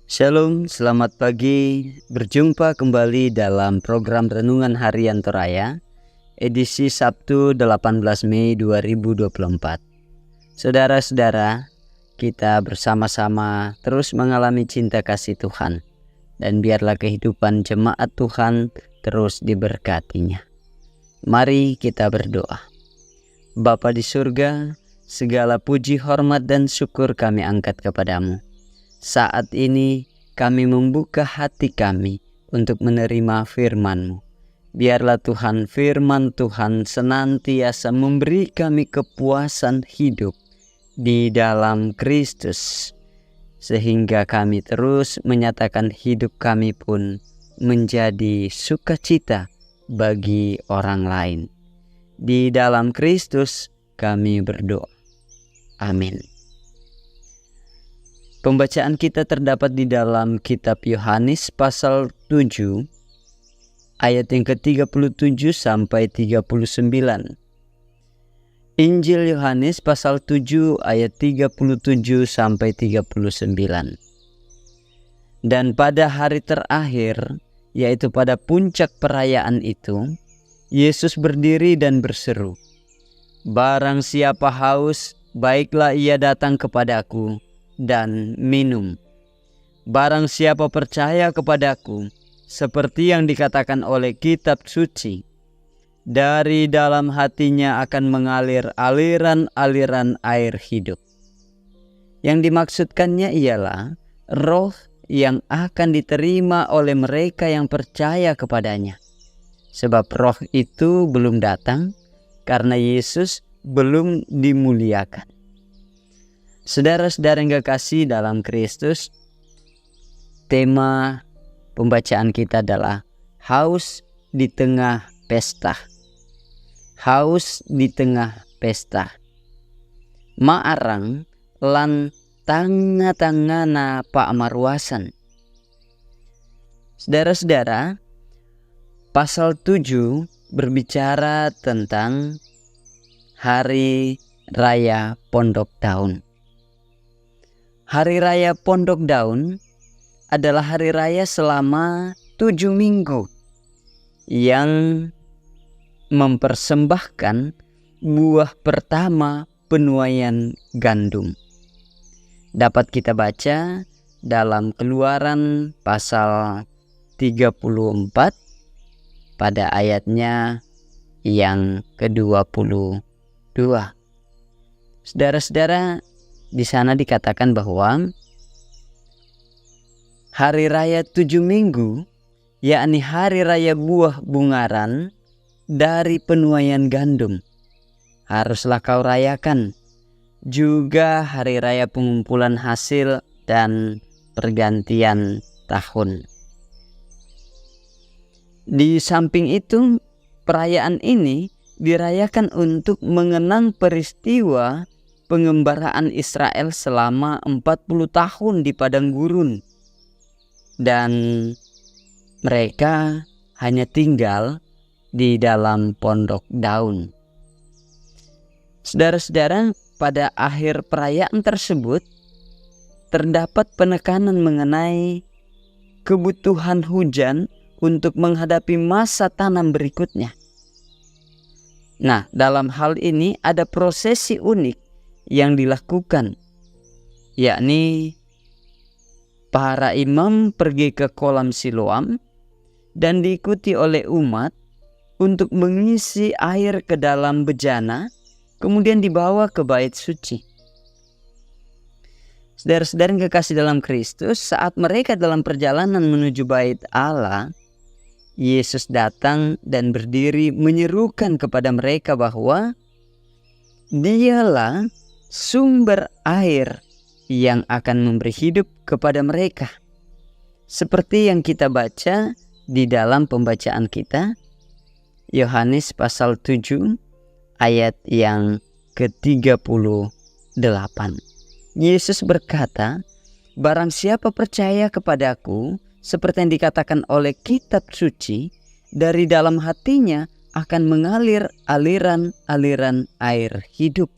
Shalom, selamat pagi. Berjumpa kembali dalam program Renungan Harian Toraya, edisi Sabtu 18 Mei 2024. Saudara-saudara, kita bersama-sama terus mengalami cinta kasih Tuhan, dan biarlah kehidupan jemaat Tuhan terus diberkatinya. Mari kita berdoa. Bapa di surga, segala puji, hormat, dan syukur kami angkat kepadamu. Saat ini kami membuka hati kami untuk menerima firman-Mu. Biarlah Tuhan, firman Tuhan senantiasa memberi kami kepuasan hidup di dalam Kristus, sehingga kami terus menyatakan hidup kami pun menjadi sukacita bagi orang lain. Di dalam Kristus kami berdoa. Amin. Pembacaan kita terdapat di dalam kitab Yohanes pasal 7 ayat yang ke-37 sampai 39. Injil Yohanes pasal 7 ayat 37 sampai 39. Dan pada hari terakhir, yaitu pada puncak perayaan itu, Yesus berdiri dan berseru, "Barang siapa haus, baiklah ia datang kepadaku dan minum. Barang siapa percaya kepadaku, seperti yang dikatakan oleh kitab suci, dari dalam hatinya akan mengalir aliran-aliran air hidup." Yang dimaksudkannya ialah roh yang akan diterima oleh mereka yang percaya kepadanya. Sebab roh itu belum datang karena Yesus belum dimuliakan. Saudara-saudara yang kekasih dalam Kristus, tema pembacaan kita adalah haus di tengah pesta. Haus di tengah pesta. Ma'arang lan tanga-tangana pa'maruasan. Saudara-saudara, pasal 7 berbicara tentang Hari Raya Pondok Daun. Hari Raya Pondok Daun adalah hari raya selama 7 minggu yang mempersembahkan buah pertama penuaian gandum. Dapat kita baca dalam Keluaran pasal 34 pada ayatnya yang ke-22. Saudara-saudara, di sana dikatakan bahwa hari raya 7 minggu, yakni hari raya buah bungaran dari penuaian gandum, haruslah kau rayakan. Juga hari raya pengumpulan hasil dan pergantian tahun. Di samping itu, perayaan ini dirayakan untuk mengenang peristiwa pengembaraan Israel selama 40 tahun di padang gurun. Dan mereka hanya tinggal di dalam pondok daun. Saudara-saudara, pada akhir perayaan tersebut terdapat penekanan mengenai kebutuhan hujan untuk menghadapi masa tanam berikutnya. Nah, dalam hal ini ada prosesi unik yang dilakukan, yakni para imam pergi ke kolam Siloam dan diikuti oleh umat untuk mengisi air ke dalam bejana, kemudian dibawa ke bait suci. Saudara-saudara yang kekasih dalam Kristus, saat mereka dalam perjalanan menuju bait Allah, Yesus datang dan berdiri menyerukan kepada mereka bahwa Dialah sumber air yang akan memberi hidup kepada mereka. Seperti yang kita baca di dalam pembacaan kita, Yohanes pasal 7 ayat yang ke-38. Yesus berkata, "Barang siapa percaya kepadaku, seperti yang dikatakan oleh kitab suci, dari dalam hatinya akan mengalir aliran-aliran air hidup."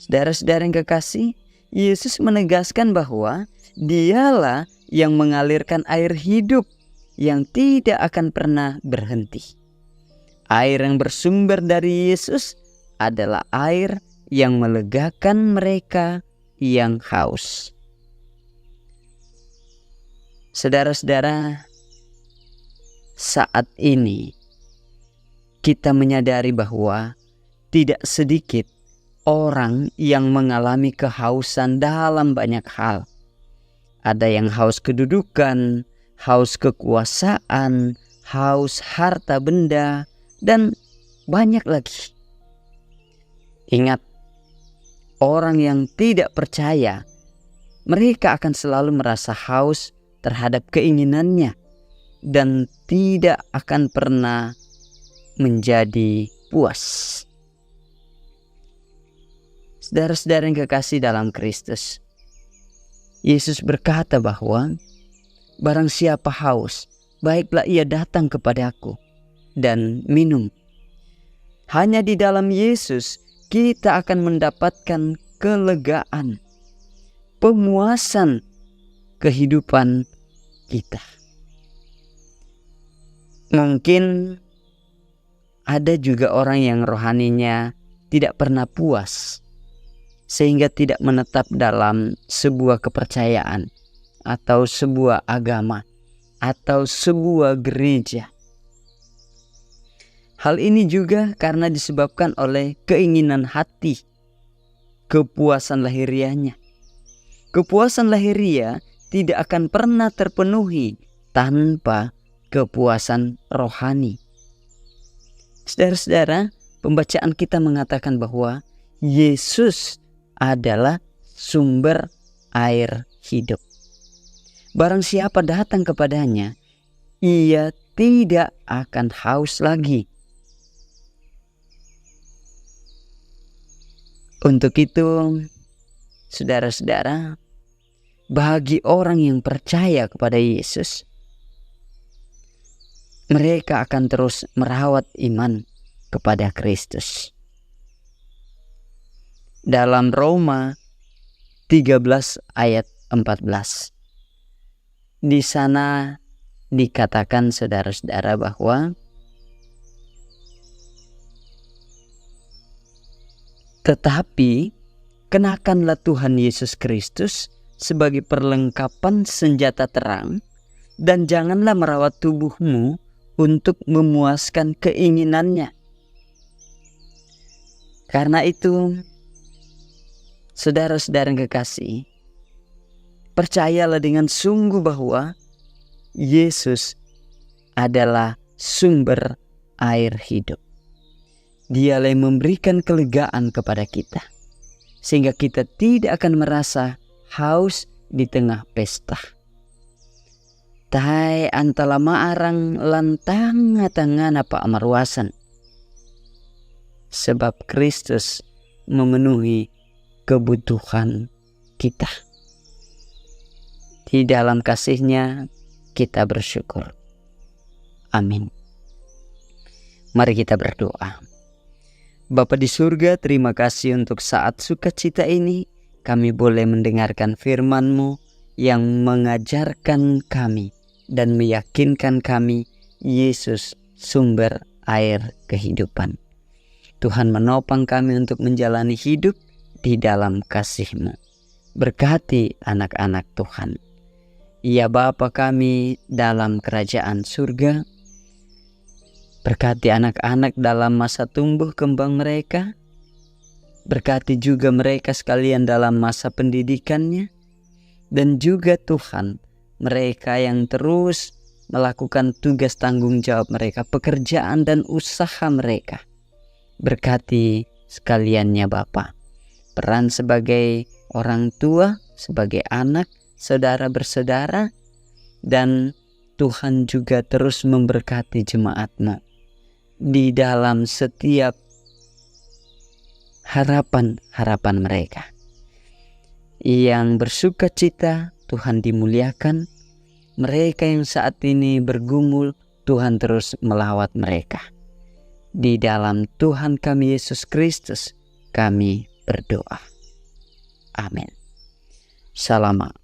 Saudara-saudara yang kekasih, Yesus menegaskan bahwa Dialah yang mengalirkan air hidup yang tidak akan pernah berhenti. Air yang bersumber dari Yesus adalah air yang melegakan mereka yang haus. Saudara-saudara, saat ini kita menyadari bahwa tidak sedikit orang yang mengalami kehausan dalam banyak hal. Ada yang haus kedudukan, haus kekuasaan, haus harta benda, dan banyak lagi. Ingat, orang yang tidak percaya, mereka akan selalu merasa haus terhadap keinginannya dan tidak akan pernah menjadi puas. Saudara-saudara yang kekasih dalam Kristus, Yesus berkata bahwa barang siapa haus, baiklah ia datang kepadaku dan minum. Hanya di dalam Yesus kita akan mendapatkan kelegaan, pemuasan kehidupan kita. Mungkin ada juga orang yang rohaninya tidak pernah puas, sehingga tidak menetap dalam sebuah kepercayaan atau sebuah agama atau sebuah gereja. Hal ini juga karena disebabkan oleh keinginan hati, kepuasan lahiriahnya. Kepuasan lahiriah tidak akan pernah terpenuhi tanpa kepuasan rohani. Saudara-saudara, pembacaan kita mengatakan bahwa Yesus adalah sumber air hidup. Barang siapa datang kepadanya, ia tidak akan haus lagi. Untuk itu, saudara-saudara, bagi orang yang percaya kepada Yesus, mereka akan terus merawat iman kepada Kristus. Dalam Roma 13 ayat 14. Di sana dikatakan saudara-saudara bahwa tetapi kenakanlah Tuhan Yesus Kristus sebagai perlengkapan senjata terang, dan janganlah merawat tubuhmu untuk memuaskan keinginannya. Karena itu, saudara-saudara yang kekasih, percayalah dengan sungguh bahwa Yesus adalah sumber air hidup. Dialah yang memberikan kelegaan kepada kita, sehingga kita tidak akan merasa haus di tengah pesta. Tai antala maarang lantang tangan apa amarwasan. Sebab Kristus memenuhi kebutuhan kita. Di dalam kasih-Nya kita bersyukur. Amin. Mari kita berdoa. Bapa di surga, terima kasih untuk saat sukacita ini. Kami boleh mendengarkan firman-Mu yang mengajarkan kami dan meyakinkan kami Yesus sumber air kehidupan. Tuhan menopang kami untuk menjalani hidup di dalam kasih-Mu. Berkati anak-anak Tuhan. Ya Bapa kami dalam kerajaan surga, berkati anak-anak dalam masa tumbuh kembang mereka. Berkati juga mereka sekalian dalam masa pendidikannya. Dan juga Tuhan, mereka yang terus melakukan tugas tanggung jawab mereka, pekerjaan dan usaha mereka. Berkati sekaliannya Bapa. Peran sebagai orang tua, sebagai anak, saudara bersaudara, dan Tuhan juga terus memberkati jemaat-Mu di dalam setiap harapan-harapan mereka. Yang bersuka cita, Tuhan dimuliakan. Mereka yang saat ini bergumul, Tuhan terus melawat mereka. Di dalam Tuhan kami Yesus Kristus, kami berdoa. Amin. Salama.